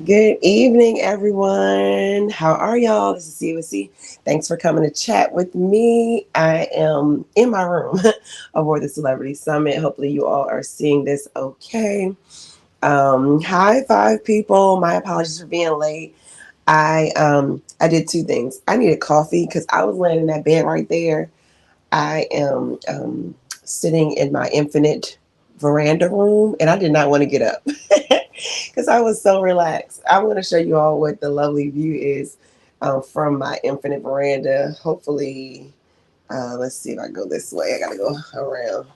Good evening, everyone. How are y'all? This is COC. Thanks for coming to chat with me. I am in my room aboard the Celebrity Summit. Hopefully, you all are seeing this okay. Hi, five people. My apologies for being late. I did two things. I needed coffee because I was laying in that bed right there. I am sitting in my infinite veranda room, and I did not want to get up because I was so relaxed. I'm going to show you all what the lovely view is from my infinite veranda. Hopefully, let's see if I go this way. I got to go around.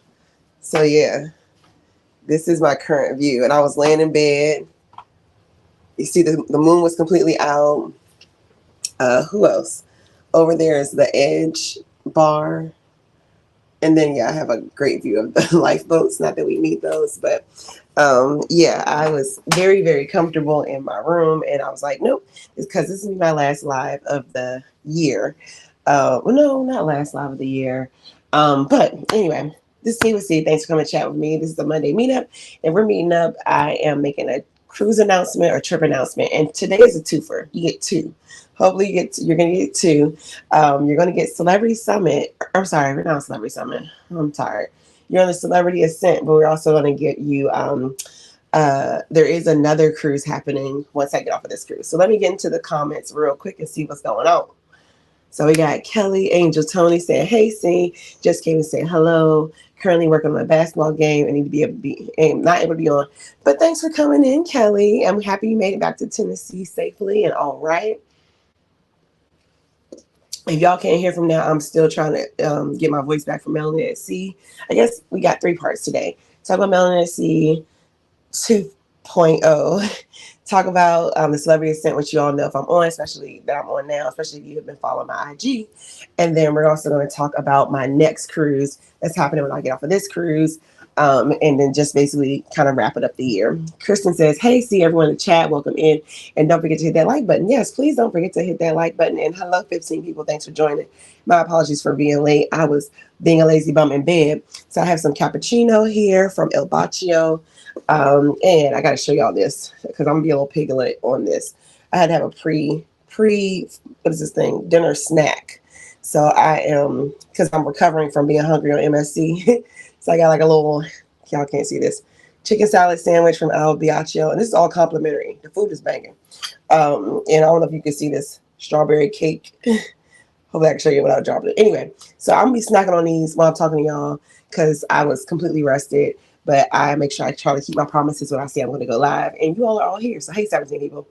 So, yeah, this is my current view. And I was laying in bed. You see, the moon was completely out. Who else? Over there is the edge bar. And then, yeah, I have a great view of the lifeboats. Not that we need those, but yeah, I was very, very comfortable in my room. And I was like, nope, it's because this is my last live of the year. Well, no, not last live of the year. But anyway, this is KWC. Thanks for coming to chat with me. This is a Monday meetup, and we're meeting up. I am making a cruise announcement or trip announcement, and today is a twofer. You get two. Hopefully, you're going to get two. You're going to get Celebrity Summit. I'm sorry, we're not Celebrity Summit. I'm tired. You're on the Celebrity Ascent, but we're also going to get you. There is another cruise happening once I get off of this cruise. So let me get into the comments real quick and see what's going on. So we got Kelly, Angel, Tony saying, "Hey, C, just came to say hello. Currently working on a basketball game and need to be able to be and not able to be on. But thanks for coming in, Kelly. I'm happy you made it back to Tennessee safely and all right. If y'all can't hear from now, I'm still trying to get my voice back from Melanie at Sea. I guess we got three parts today. Talk about Melanie at Sea 2.0. Talk about the Celebrity Ascent, which you all know if I'm on, especially that I'm on now, especially if you have been following my IG. And then we're also going to talk about my next cruise that's happening when I get off of this cruise. And then just basically kind of wrap it up the year. Kristen says, "Hey, see everyone in the chat. Welcome in. And don't forget to hit that like button. Yes, please don't forget to hit that like button. And hello, 15 people. Thanks for joining. My apologies for being late. I was being a lazy bum in bed. So I have some cappuccino here from El Baccio. And I got to show y'all this because I'm going to be a little piglet on this. I had to have a what is this thing? Dinner snack. So I am, because I'm recovering from being hungry on MSC. So I got like a little, y'all can't see this, chicken salad sandwich from El Biaccio. And this is all complimentary. The food is banging. And I don't know if you can see this strawberry cake. Hopefully I can show you without dropping it. Anyway, so I'm going to be snacking on these while I'm talking to y'all because I was completely rested. But I make sure I try to keep my promises when I say I'm going to go live. And you all are all here. So, hey, 17 people.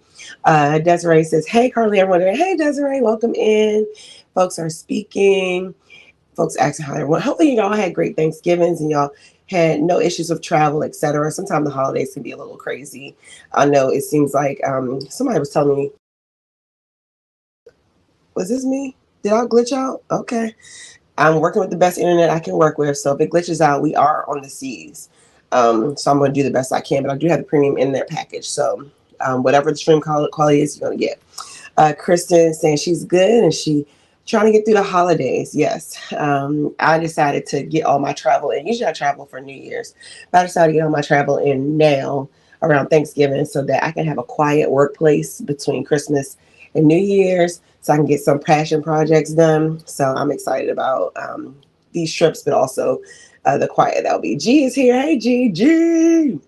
Desiree says, "Hey, Carly, everyone." Hey, Desiree, welcome in. Folks are speaking. Folks asking how everyone. Hopefully, y'all had great Thanksgivings and y'all had no issues with travel, etc. Sometimes the holidays can be a little crazy. I know it seems like somebody was telling me, was this me? Did I glitch out? Okay. I'm working with the best internet I can work with. So if it glitches out, we are on the seas. So I'm going to do the best I can. But I do have the premium internet package. So whatever the stream quality is, you're going to get. Kristen saying she's good and she trying to get through the holidays. Yes. I decided to get all my travel in. Usually I travel for New Year's. But I decided to get all my travel in now around Thanksgiving so that I can have a quiet workplace between Christmas and New Year's so I can get some passion projects done. So I'm excited about these trips, but also the quiet that'll be. G is here. Hey, G.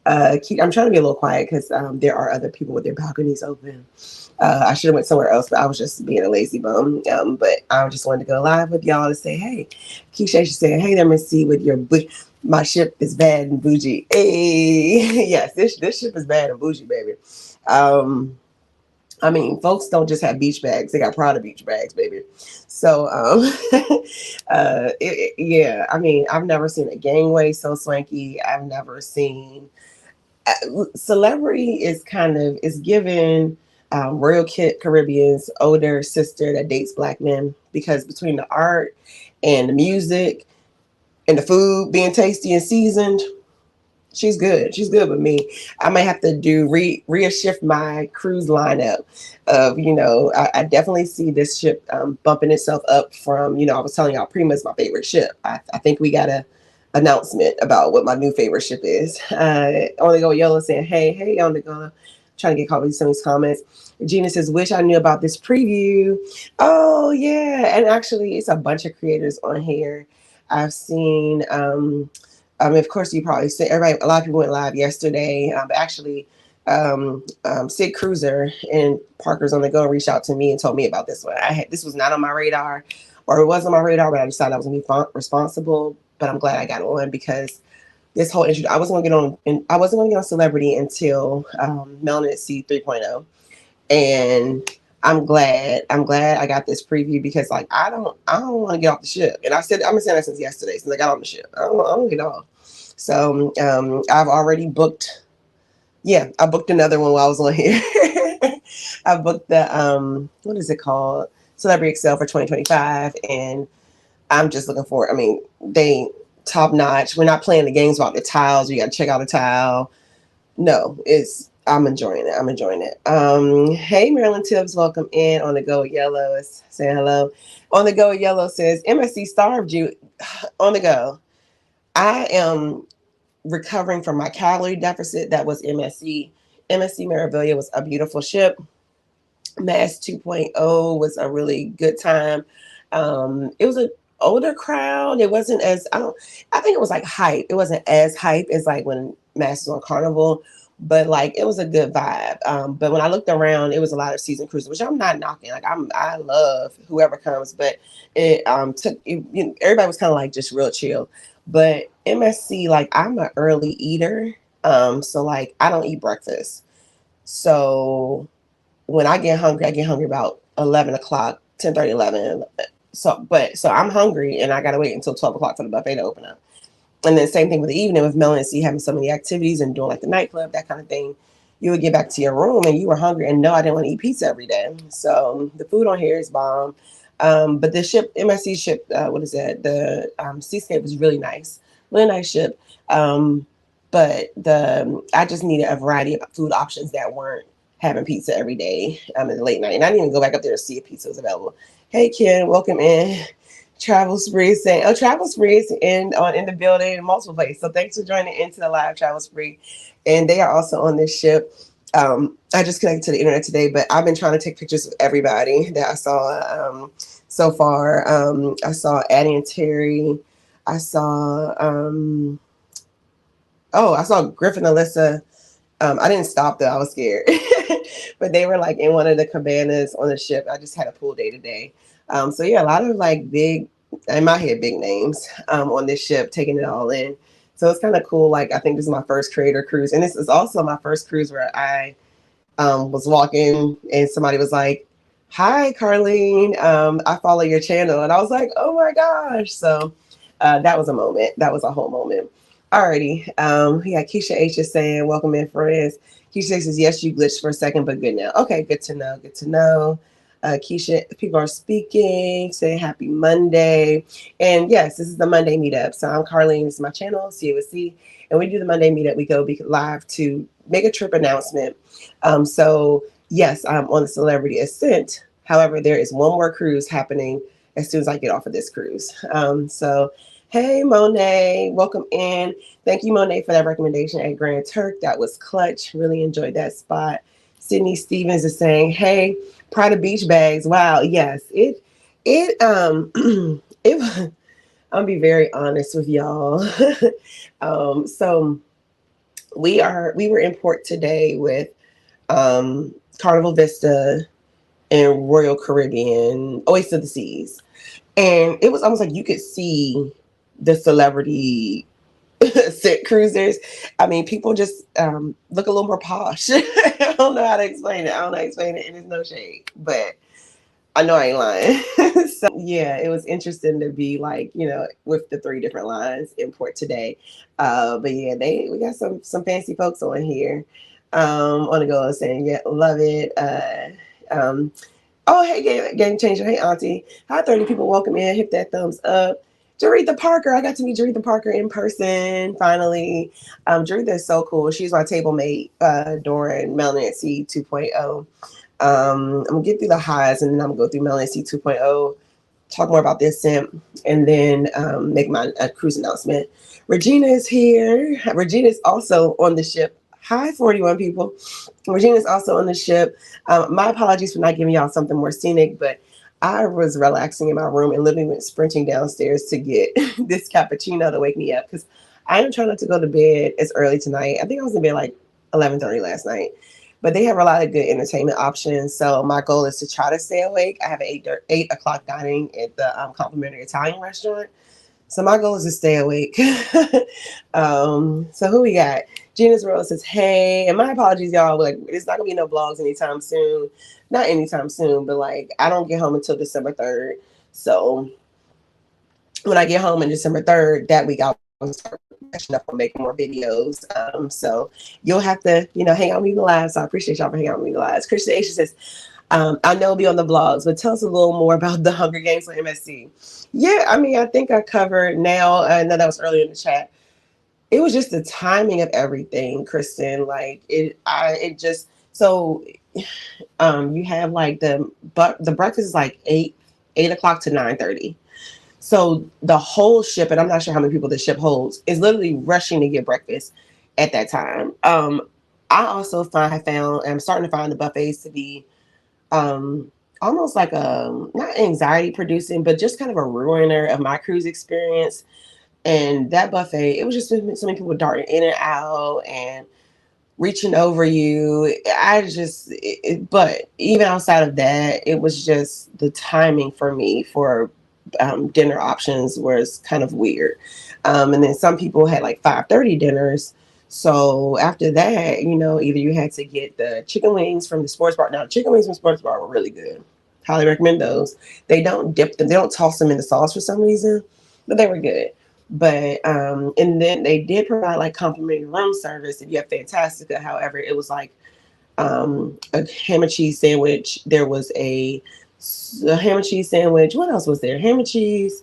I'm trying to be a little quiet because there are other people with their balconies open. I should have went somewhere else, but I was just being a lazy bum. But I just wanted to go live with y'all to say, hey, Keisha saying, "Hey there, Miss C, with your my ship is bad and bougie." Hey, yes, this ship is bad and bougie, baby. I mean, folks don't just have beach bags; they got Prada beach bags, baby. So, yeah. I mean, I've never seen a gangway so swanky. I've never seen celebrity is given Royal Caribbean's older sister that dates black men because between the art and the music and the food being tasty and seasoned, she's good. She's good with me. I might have to do reashift my cruise lineup of, I definitely see this ship bumping itself up from, I was telling y'all Prima is my favorite ship. I think we got a announcement about what my new favorite ship is. On the go Yolo saying, hey, on the go. trying to get caught with some of these comments. Gina says, wish I knew about this preview. Oh, yeah. And actually, it's a bunch of creators on here. I've seen, of course, you probably see everybody, a lot of people went live yesterday. But actually, Sid Cruiser and Parker's on the Go reached out to me and told me about this one. This was not on my radar, or it was on my radar, but I decided I was going to be responsible. But I'm glad I got on because this whole issue, I wasn't going to get on, and I wasn't going to get on Celebrity until MSC 3.0. And I'm glad I got this preview because like I don't want to get off the ship. And I've been saying that since yesterday, since I got on the ship. I don't want to get off. So I've already booked. Yeah, I booked another one while I was on here. I booked the what is it called? Celebrity Excel for 2025, and I'm just looking for. I mean, they top notch. We're not playing the games about the tiles. You got to check out a tile. No, I'm enjoying it. I'm enjoying it. Hey, Marilyn Tibbs, welcome in on the Go with Yellow. It's saying hello. On the Go with Yellow says MSC starved you. On the Go. I am recovering from my calorie deficit. That was MSC. MSC Meraviglia was a beautiful ship. Mass 2.0 was a really good time. It was an older crowd. It wasn't as I think it was like hype. It wasn't as hype as like when Mass was on Carnival, but like it was a good vibe. But when I looked around, it was a lot of season cruises, which I'm not knocking. Like I love whoever comes, but it everybody was kind of like just real chill. But MSC, like I'm an early eater, so like I don't eat breakfast. So when I get hungry about 11 o'clock, 10:30, 11. So I'm hungry and I got to wait until 12 o'clock for the buffet to open up. And then same thing with the evening with MSC having so many activities and doing like the nightclub, that kind of thing. You would get back to your room and you were hungry. And no, I didn't want to eat pizza every day. So the food on here is bomb. But the ship, MSC ship, what is that? The Seascape was really nice. Really nice ship. But I just needed a variety of food options that weren't having pizza every day in the late night. And I didn't even go back up there to see if pizza was available. Hey, Ken, welcome in. Travel Spree saying, Travel Spree is in the building in multiple places. So thanks for joining into the live Travel Spree. And they are also on this ship. I just connected to the internet today, but I've been trying to take pictures of everybody that I saw so far. I saw Addie and Terry. I saw I saw Griffin and Alyssa. I didn't stop though. I was scared. But they were like in one of the cabanas on the ship. I just had a pool day today. So yeah, a lot of like big, in my head, big names on this ship, taking it all in. So it's kind of cool. Like I think this is my first creator cruise. And this is also my first cruise where I was walking and somebody was like, hi, Carlene. I follow your channel. And I was like, oh my gosh. So that was a moment. That was a whole moment. Alrighty. Yeah, Keisha H is saying, welcome in, friends. Keisha says, yes, you glitched for a second, but good now. Okay, good to know. Good to know. Keisha, people are speaking, saying happy Monday. And yes, this is the Monday meetup. So I'm Carlene. This is my channel, COC. And we do the Monday meetup. We go live to make a trip announcement. So yes, I'm on the Celebrity Ascent. However, there is one more cruise happening as soon as I get off of this cruise. So hey, Monet, welcome in. Thank you, Monet, for that recommendation at Grand Turk. That was clutch. Really enjoyed that spot. Sydney Stevens is saying, hey, Prada beach bags. Wow. Yes, it, I'm gonna be very honest with y'all. So we were in port today with Carnival Vista and Royal Caribbean, Oyster of the Seas. And it was almost like you could see the Celebrity Ascent cruisers. I mean, people just look a little more posh. I don't know how to explain it. And there's no shade, but I know I ain't lying. So yeah, it was interesting to be like, with the 3 different lines in port today. But yeah, we got some fancy folks on here. On the go saying, yeah, love it. Oh, hey, Game Changer. Hey, Auntie. Hi, 30 people. Welcome in. Hit that thumbs up. Jaretha Parker. I got to meet Jaretha Parker in person, finally. Jaretha is so cool. She's my table mate during MSC 2.0. I'm going to get through the highs, and then I'm going to go through MSC 2.0, talk more about the Ascent, and then make my cruise announcement. Regina is here. Regina is also on the ship. Hi, 41 people. Regina's also on the ship. My apologies for not giving y'all something more scenic, but I was relaxing in my room and literally went sprinting downstairs to get this cappuccino to wake me up because I am trying not to go to bed as early tonight. I think I was in bed like 11:30 last night, but they have a lot of good entertainment options. So my goal is to try to stay awake. I have an 8 o'clock dining at the complimentary Italian restaurant. So my goal is to stay awake. So who we got? Gina's Rose says, hey, and my apologies, y'all. Like, it's not gonna be no vlogs anytime soon. Not anytime soon, but like I don't get home until December 3rd. So when I get home on December 3rd, that week I'll start catching up on making more videos. So you'll have to, hang out with me live. So I appreciate y'all for hanging out with me live. Christian Asia says, I know it'll be on the vlogs, but tell us a little more about the Hunger Games for MSC. Yeah, I mean, I think I covered now. I know that was earlier in the chat. It was just the timing of everything, Kristen. Like it just so you have like the breakfast is like 8 o'clock to 9:30. So the whole ship, and I'm not sure how many people the ship holds, is literally rushing to get breakfast at that time. I also I'm starting to find the buffets to be almost like a not anxiety producing, but just kind of a ruiner of my cruise experience. And that buffet, it was just so many people darting in and out and reaching over you. But even outside of that, it was just the timing for me for dinner options was kind of weird. And then some people had like 5:30 dinners. So after that, either you had to get the chicken wings from the sports bar. Now, chicken wings from sports bar were really good. Highly recommend those. They don't dip them. They don't toss them in the sauce for some reason, but they were good. But and then they did provide like complimentary room service if you have Fantastica. However, it was like a ham and cheese sandwich. There was a ham and cheese sandwich. What else was there? Ham and cheese,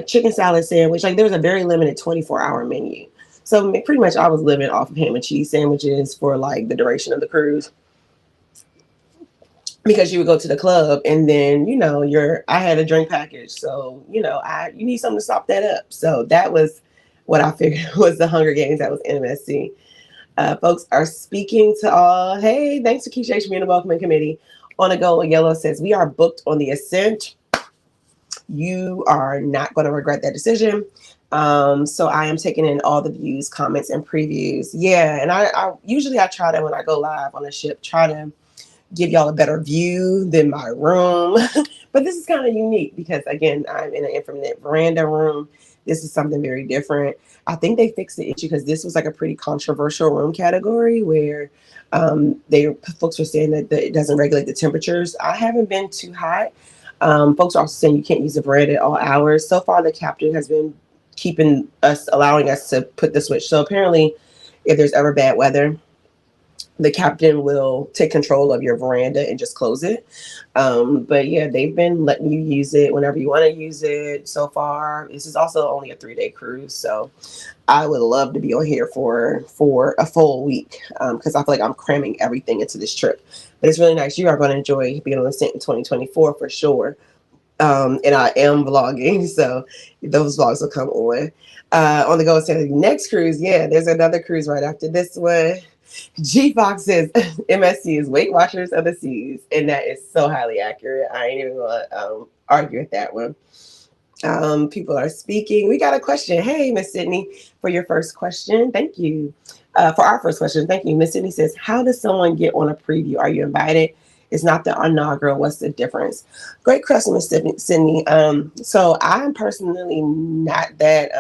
chicken salad sandwich. Like there was a very limited 24-hour menu. So pretty much I was living off of ham and cheese sandwiches for like the duration of the cruise because you would go to the club and then I had a drink package, so you need something to sop that up. So that was what I figured was the Hunger Games. That was MSC. Folks are speaking to all. Hey, thanks to Keisha for being the welcoming committee. On a Go Yellow says we are booked on the Ascent. You are not going to regret that decision. So I am taking in all the views, comments, and previews. Yeah, and I usually I try to when I go live on the ship try to give y'all a better view than my room. But this is kind of unique because, again, I'm in an infinite veranda room. This is something very different. I think they fixed the issue because this was like a pretty controversial room category where folks were saying that it doesn't regulate the temperatures. I haven't been too hot. Folks are also saying you can't use the veranda at all hours. So far, the captain has been allowing us to put the switch. So apparently, if there's ever bad weather, the captain will take control of your veranda and just close it. But yeah, they've been letting you use it whenever you want to use it so far. This is also only a 3-day cruise. So I would love to be on here for a full week because I feel like I'm cramming everything into this trip. But it's really nice. You are going to enjoy being on the Ascent in 2024 for sure. And I am vlogging, so those vlogs will come on the Go Ascent next cruise. Yeah, there's another cruise right after this one. G Fox says MSC is Weight Watchers of the Seas, and that is so highly accurate. I ain't even gonna argue with that one. People are speaking. We got a question. Hey, Miss Sydney, for your first question. Thank you. For our first question, thank you. Miss Sydney says, how does someone get on a preview? Are you invited? It's not the inaugural. What's the difference? Great question, Miss Sydney. So I'm personally not that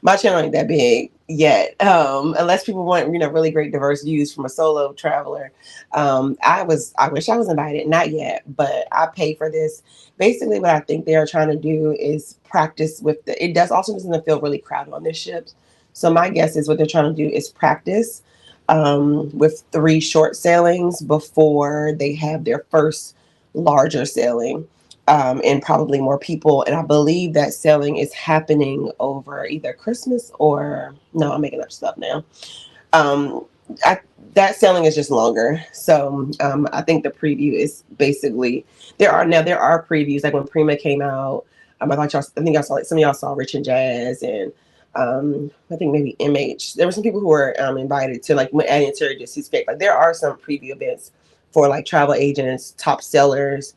my channel ain't that big yet. Unless people want, really great diverse views from a solo traveler. I wish I was invited, not yet, but I pay for this. Basically what I think they are trying to do is practice it doesn't feel really crowded on this ship. So my guess is what they're trying to do is practice with 3 short sailings before they have their first larger sailing. And probably more people. And I believe that sailing is happening over either Christmas or no, I'm making up stuff now. That sailing is just longer. So I think the preview is basically there are previews like when Prima came out. I think y'all saw some of y'all saw Rich and Jazz and I think maybe MH. There were some people who were invited to like adding to just escape. Like there are some preview events for like travel agents, top sellers,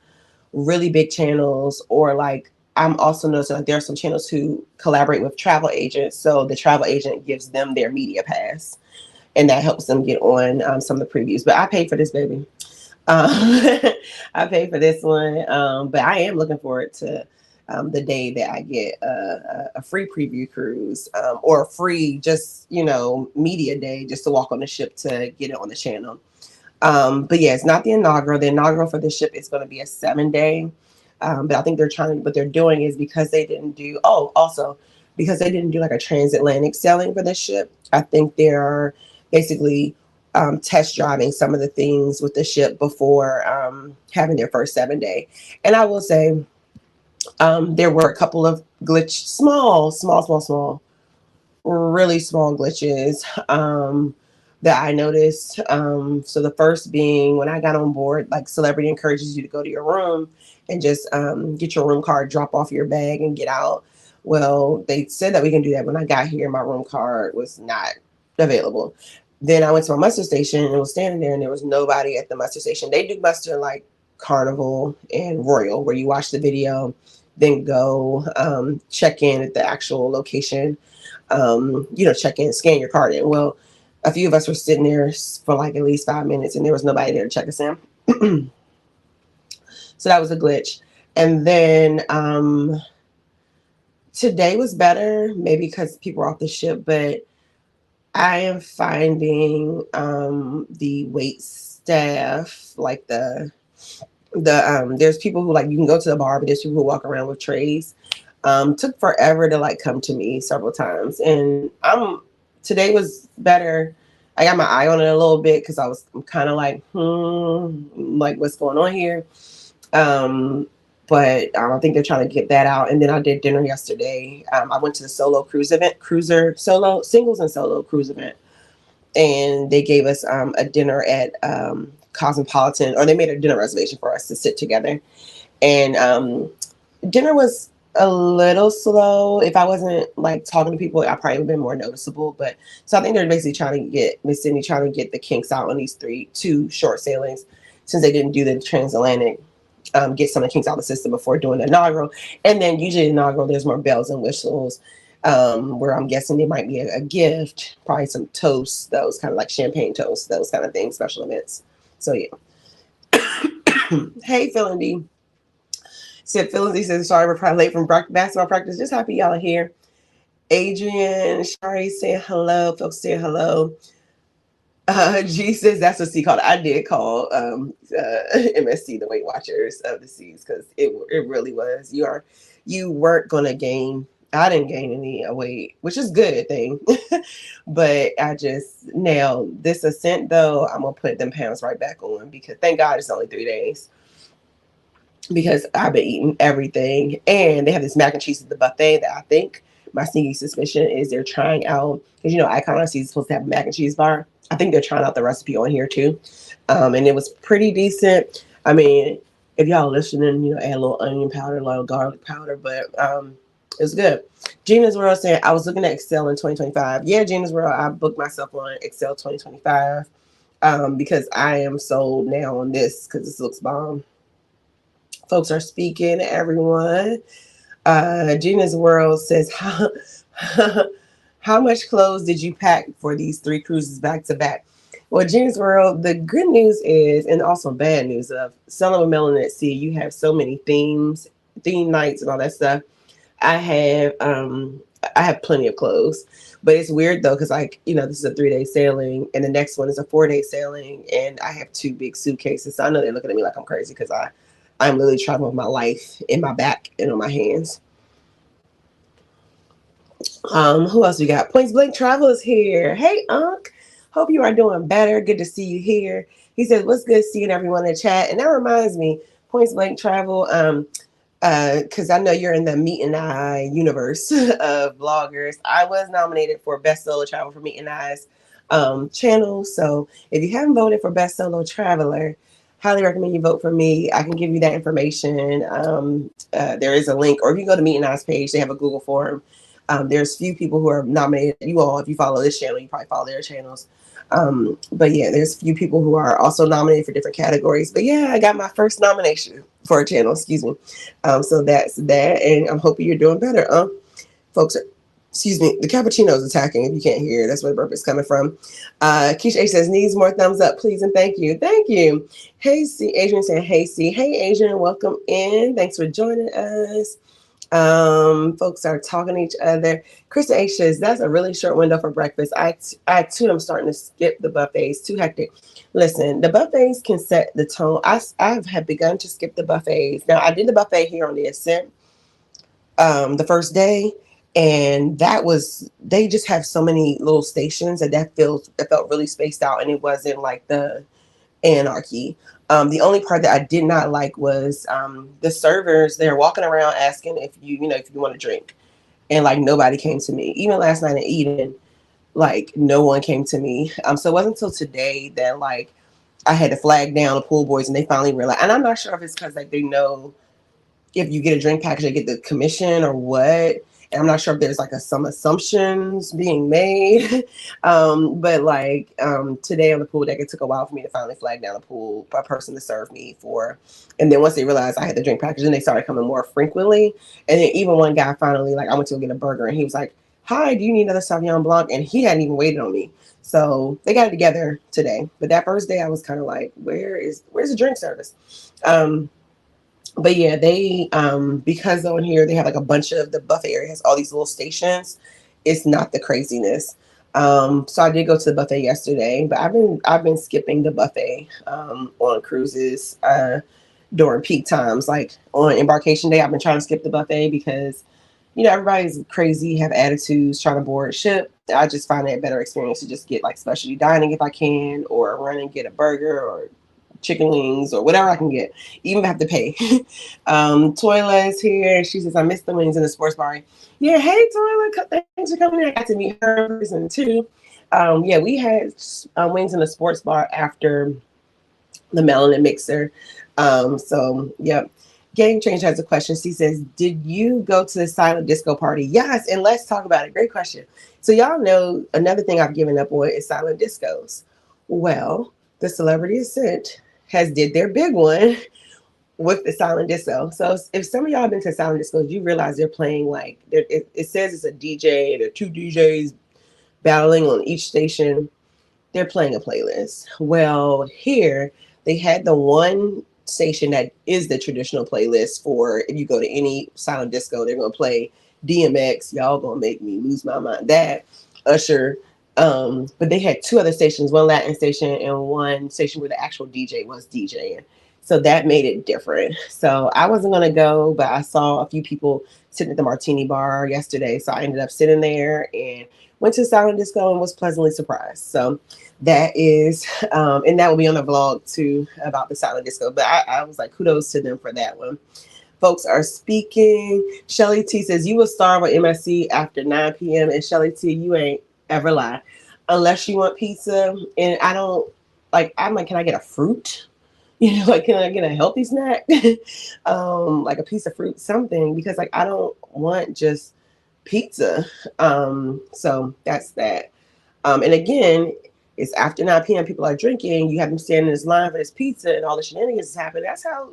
really big channels, or like I'm also noticing like there are some channels who collaborate with travel agents, so the travel agent gives them their media pass, and that helps them get on some of the previews. But I paid for this, baby. Um, I paid for this one, but I am looking forward to the day that I get a free preview cruise or a free just media day just to walk on the ship to get it on the channel. But yeah, it's not the inaugural. The inaugural for the ship is going to be a 7 day. But I think what they're doing is because they didn't do, also because they didn't do like a transatlantic sailing for this ship, I think they're basically test driving some of the things with the ship before having their first 7 day. And I will say there were a couple of small, really small glitches that I noticed. So the first being when I got on board, like Celebrity encourages you to go to your room and just get your room card, drop off your bag, and get out. Well, they said that we can do that. When I got here, my room card was not available. Then I went to my muster station and was standing there, and there was nobody at the muster station. They do muster like Carnival and Royal, where you watch the video, then go check in at the actual location. Check in, scan your card in. Well, a few of us were sitting there for like at least 5 minutes, and there was nobody there to check us in. So that was a glitch. And then today was better, maybe because people were off the ship, but I am finding the wait staff, like there's people who like you can go to the bar, but there's people who walk around with trays. Took forever to like come to me several times, and today was better. I got my eye on it a little bit because I'm kind of like like what's going on here. But I think they're trying to get that out. And then I did dinner yesterday. I went to the solo cruise event, solo singles and solo cruise event, and they gave us a dinner at Cosmopolitan, or they made a dinner reservation for us to sit together. And dinner was a little slow. If I wasn't like talking to people, I probably would have been more noticeable. But so I think they're basically trying to get Miss Sydney trying to get the kinks out on these two short sailings, since they didn't do the transatlantic. Get some of the kinks out of the system before doing the inaugural. And then usually the inaugural, there's more bells and whistles, where I'm guessing there might be a gift, probably some toasts, those kind of like champagne toasts, those kind of things, special events. So yeah. Hey, Phil and D. Said Phil and D says, sorry, we're probably late from basketball practice. Just happy y'all are here. Adrian, Shari saying hello. Folks saying hello. G says that's what C called. I did call MSC the Weight Watchers of the Seas, because it really was. You weren't gonna gain. I didn't gain any weight, which is a good thing. But I just now this ascent though, I'm gonna put them pounds right back on, because thank God it's only 3 days. Because I've been eating everything, and they have this mac and cheese at the buffet that I think my sneaky suspicion is they're trying out, because Icon is supposed to have a mac and cheese bar. I think they're trying out the recipe on here too, and it was pretty decent. I mean, if y'all listening, add a little onion powder, a little garlic powder, but it's good. Gina's World saying I was looking at Excel in 2025. Yeah, Gina's World, I booked myself on Excel 2025 because I am sold now on this, because this looks bomb. Folks are speaking, everyone. Gina's World says, how much clothes did you pack for these 3 cruises back to back? Well, Gina's World, the good news is, and also bad news of Selling with Melanin at Sea, you have so many theme nights and all that stuff. I have plenty of clothes. But it's weird though, because this is a 3-day sailing, and the next one is a 4-day sailing, and I have 2 big suitcases. So I know they're looking at me like I'm crazy, because I'm literally traveling with my life in my back and on my hands. Who else we got? Points Blank Travel is here. Hey, Unc. Hope you are doing better. Good to see you here. He says, what's good seeing everyone in the chat? And that reminds me, Points Blank Travel, because I know you're in the Meet and I universe of bloggers. I was nominated for Best Solo Travel for Meet and I's channel. So if you haven't voted for Best Solo Traveler, highly recommend you vote for me. I can give you that information. There is a link, or if you go to Meet and I's page, they have a Google form. There's few people who are nominated. You all, if you follow this channel, you probably follow their channels. But yeah, there's a few people who are also nominated for different categories. But yeah, I got my first nomination for a channel, excuse me. So that's that, and I'm hoping you're doing better. Folks are, excuse me, the cappuccino is attacking. If you can't hear, that's where the burp is coming from. Keisha H says, needs more thumbs up, please, and thank you. Thank you. Hey, C. Adrian saying, hey, C. Hey, Adrian, welcome in. Thanks for joining us. Folks are talking to each other. Krista H says, that's a really short window for breakfast. I too am starting to skip the buffets. Too hectic. Listen, the buffets can set the tone. I have begun to skip the buffets. Now, I did the buffet here on the Ascent the first day, and that was, they just have so many little stations that felt really spaced out, and it wasn't like the anarchy. The only part that I did not like was the servers. They're walking around asking if if you want to drink, and like nobody came to me. Even last night in Eden, like no one came to me. So it wasn't until today that like I had to flag down the pool boys, and they finally realized. And I'm not sure if it's because like they know if you get a drink package, they get the commission or what. And I'm not sure if there's like some assumptions being made. But like today on the pool deck, it took a while for me to finally flag down a person to serve me for. And then once they realized I had the drink package, then they started coming more frequently. And then even one guy finally, like I went to go get a burger, and he was like, hi, do you need another Sauvignon Blanc? And he hadn't even waited on me. So they got it together today. But that first day I was kind of like, where's the drink service? But yeah, they because on here they have like a bunch of the buffet area has all these little stations. It's not the craziness. So I did go to the buffet yesterday, but I've been skipping the buffet on cruises during peak times. Like on embarkation day, I've been trying to skip the buffet because everybody's crazy, have attitudes, trying to board ship. I just find it a better experience to just get like specialty dining if I can, or run and get a burger or chicken wings or whatever I can get, even if I have to pay. Toyla is here. She says, I missed the wings in the sports bar. Yeah, hey, Toyla, thanks for coming in. I got to meet her in person too. Yeah, we had wings in the sports bar after the melanin mixer. Yep. Game Change has a question. She says, did you go to the silent disco party? Yes, and let's talk about it. Great question. So y'all know another thing I've given up on is silent discos. Well, the Celebrity Ascent has did their big one with the silent disco. So if some of y'all have been to silent discos, you realize they're playing like it says it's a DJ. There are two DJs battling on each station. They're playing a playlist. Well, here they had the one station that is the traditional playlist for if you go to any silent disco, they're gonna play DMX. Y'all gonna make me lose my mind. That Usher. But they had two other stations, one Latin station and one station where the actual DJ was DJing. So that made it different. So I wasn't gonna go, but I saw a few people sitting at the martini bar yesterday. So I ended up sitting there and went to silent disco and was pleasantly surprised. So that is, and that will be on the vlog too about the silent disco. But I was like, kudos to them for that one. Folks are speaking. Shelly T says, you will starve with MSC after 9 p.m. And Shelly T, you ain't ever lie. Unless you want pizza. And I don't, like, I'm like, can I get a fruit? Like, can I get a healthy snack? Like a piece of fruit, something. Because, like, I don't want just pizza. So that's that. And again, it's after 9 p.m. People are drinking. You have them standing in this line for this pizza, and all the shenanigans is happening. That's how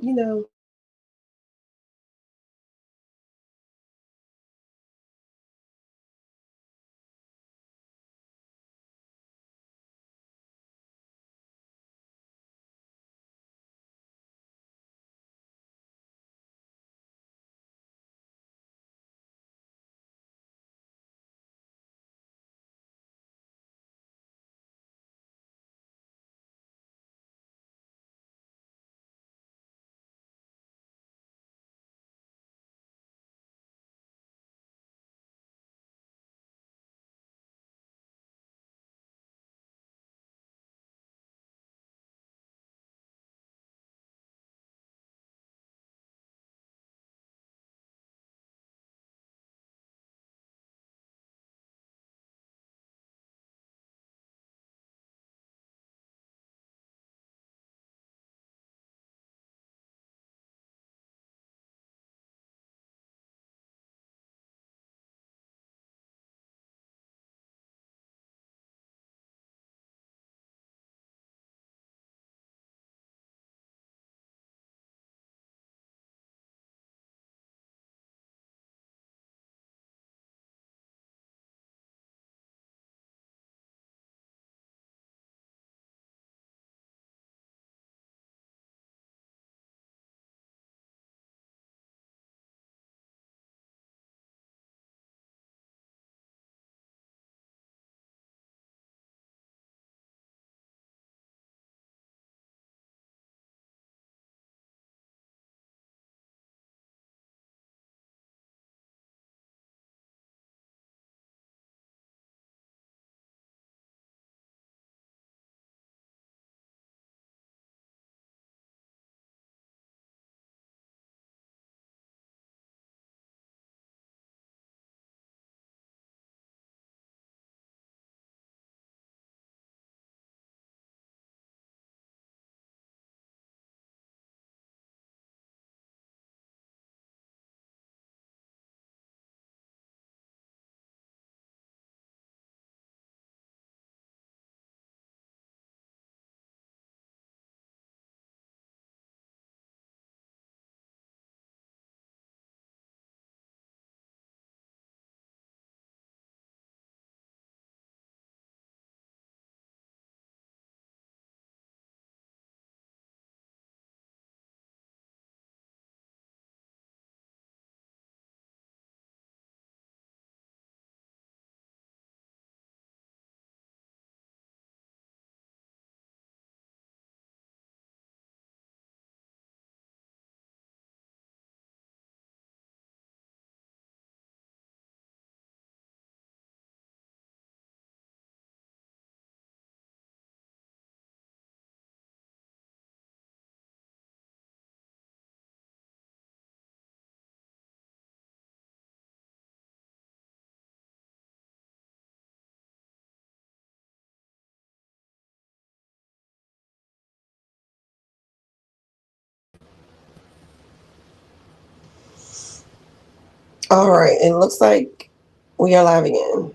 All right, it looks like we are live again.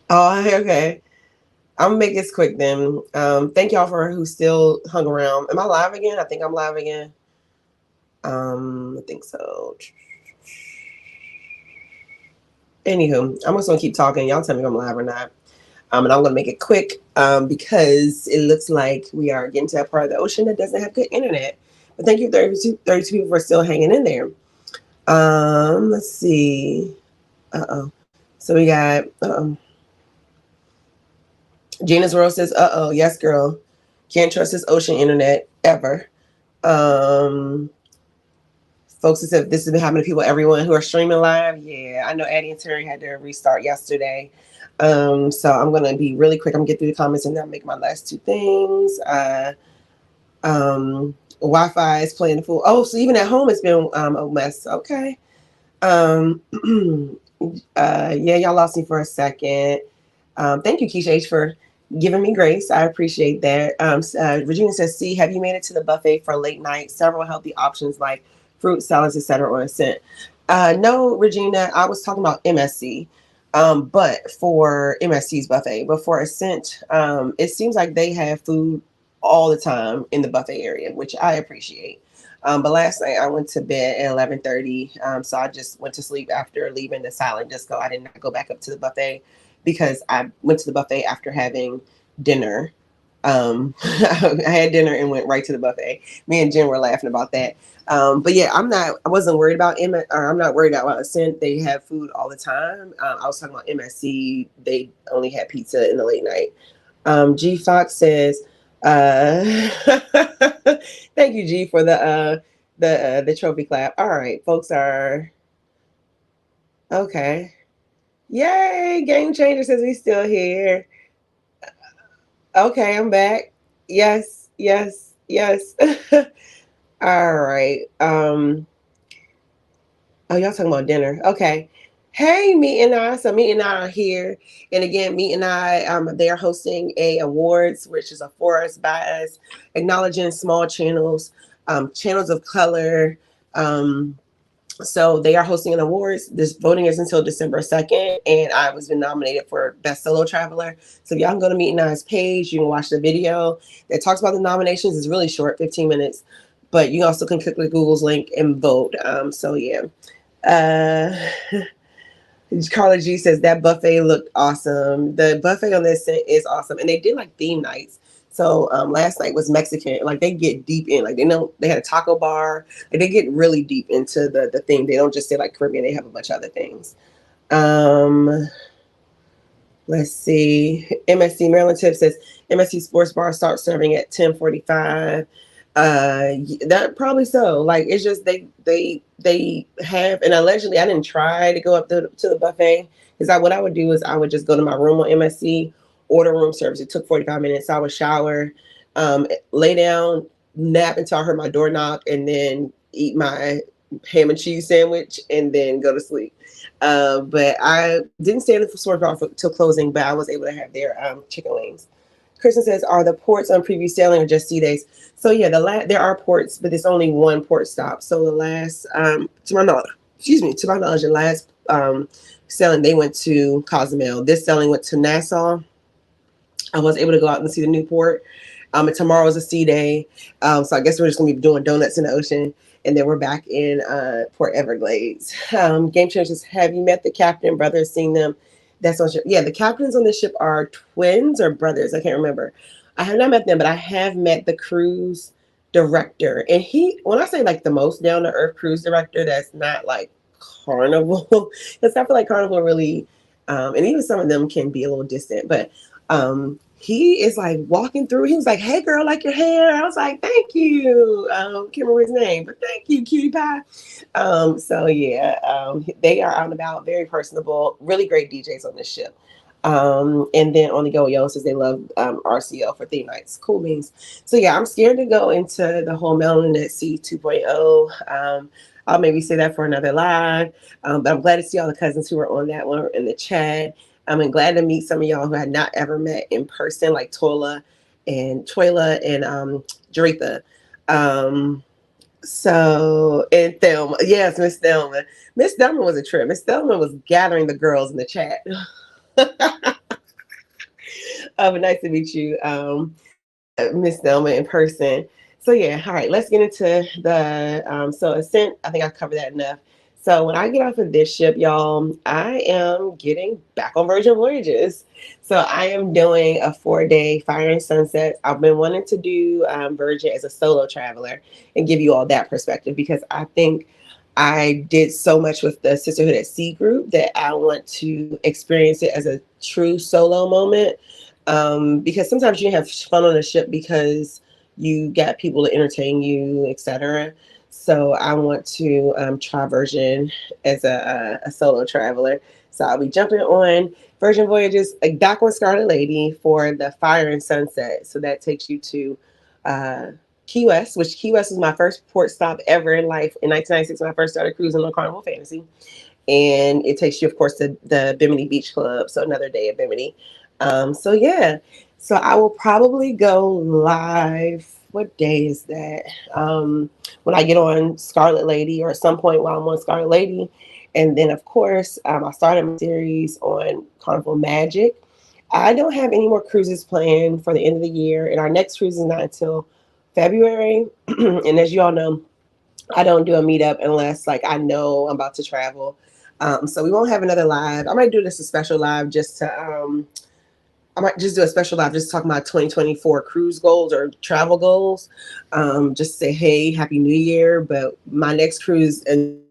Oh, okay. I'm gonna make this quick then. Thank y'all for who still hung around. Am I live again? I think I'm live again. I think so. Anywho, I'm just gonna keep talking. Y'all tell me if I'm live or not. And I'm gonna make it quick because it looks like we are getting to a part of the ocean that doesn't have good internet. But thank you, 32 people for still hanging in there. Let's see. Uh-oh. So we got Gina's World says, uh-oh, yes, girl. Can't trust this ocean internet ever. Um, Folks that said this has been happening to people, everyone who are streaming live. Yeah, I know Addie and Terry had to restart yesterday. So I'm gonna be really quick. I'm gonna get through the comments and then I'll make my last two things. Wi-Fi is playing the fool. Oh, so even at home it's been a mess. Okay. Um, yeah, y'all lost me for a second. Thank you, Keisha H, for giving me grace. I appreciate that. Regina says, "See, have you made it to the buffet for late night? Several healthy options like fruit, salads, etc. on Ascent." No, Regina, I was talking about MSC. But for MSC's buffet, but for Ascent, it seems like they have food all the time in the buffet area, which I appreciate. But last night I went to bed at 11:30, so I just went to sleep after leaving the silent disco. I did not go back up to the buffet because I went to the buffet after having dinner. I had dinner and went right to the buffet. Me and Jen were laughing about that. But yeah, I wasn't worried about I'm not worried about Ascent. They have food all the time. I was talking about MSC. They only had pizza in the late night. G Fox says, uh, "Thank you, G, for the trophy clap." All right, folks are okay. Yay! Game changer says we still here. Okay, I'm back. Yes, yes, yes. All right. Oh, y'all talking about dinner? Okay. Hey, Meet and I. So Meet and I are here, and again, Meet and I. They are hosting a awards, which is a for us by us, acknowledging small channels, channels of color. So they are hosting an awards. This voting is until December 2nd, and I was been nominated for Best Solo Traveler. So if y'all can go to Meet and I's page, you can watch the video that talks about the nominations. It's really short, 15 minutes, but you also can click the Google's link and vote. So yeah. Uh, Carla G says that buffet looked awesome. The buffet on this set is awesome, and they did like theme nights. So last night was Mexican. Like they get deep in. Like they know they had a taco bar. Like they get really deep into the theme. They don't just say like Caribbean. They have a bunch of other things. Um, let's see. MSC Maryland Tip says MSC Sports Bar starts serving at 10:45. That probably so. Like it's just they have, and allegedly I didn't try to go up to the buffet because what I would do is I would just go to my room on MSC, order room service. It took 45 minutes. I would shower, lay down, nap until I heard my door knock, and then eat my ham and cheese sandwich, and then go to sleep. But I didn't stay in the sports bar till closing, but I was able to have their chicken wings. Kristen says, "Are the ports on preview sailing or just sea days?" So yeah, there are ports, but there's only one port stop. So the last, to my knowledge, the last sailing they went to Cozumel. This sailing went to Nassau. I was able to go out and see the new port. And tomorrow is a sea day, so I guess we're just gonna be doing donuts in the ocean, and then we're back in Port Everglades. Game changers, have you met the captain, brothers, seen them? That's on ship. Yeah, the captains on this ship are twins or brothers. I can't remember. I have not met them, but I have met the cruise director, and when I say like the most down to earth cruise director, that's not like Carnival, because I feel like Carnival really, and even some of them can be a little distant, but he is like walking through. He was like, "Hey, girl, like your hair." I was like, "Thank you." Can't remember his name, but thank you, cutie pie. So yeah, they are out and about, very personable, really great DJs on this ship. And then on the Go Yo says they love RCL for theme nights. Cool beans. So yeah, I'm scared to go into the whole Melanin at Sea 2.0. I'll maybe say that for another live. But I'm glad to see all the cousins who are on that one in the chat. I'm glad to meet some of y'all who I had not ever met in person, like Toila and Jaretha. Um, So, and Thelma, yes, Miss Thelma. Miss Thelma was a trip. Miss Thelma was gathering the girls in the chat. But nice to meet you, Miss Thelma in person. So yeah, all right, let's get into the so Ascent. I think I covered that enough. So when I get off of this ship, y'all, I am getting back on Virgin Voyages. So I am doing a 4-day Fire and Sunset. I've been wanting to do Virgin as a solo traveler and give you all that perspective because I think I did so much with the Sisterhood at Sea group that I want to experience it as a true solo moment. Because sometimes you have fun on a ship because you got people to entertain you, etc. So I want to try Virgin as a solo traveler. So I'll be jumping on Virgin Voyages, like back on Scarlet Lady for the Fire and Sunset. So that takes you to uh, Key West, which Key West was my first port stop ever in life in 1996 when I first started cruising on Carnival Fantasy. And it takes you, of course, to the Bimini Beach Club. So another day at Bimini. So yeah, so I will probably go live. What day is that? When I get on Scarlet Lady, or at some point while I'm on Scarlet Lady, and then of course I started my series on Carnival Magic. I don't have any more cruises planned for the end of the year, and our next cruise is not until February. And as you all know, I don't do a meetup unless like I know I'm about to travel. So we won't have another live. I might do this a special live just to I might just do a special live just talking about 2024 cruise goals or travel goals. Just say, hey, happy new year. But my next cruise and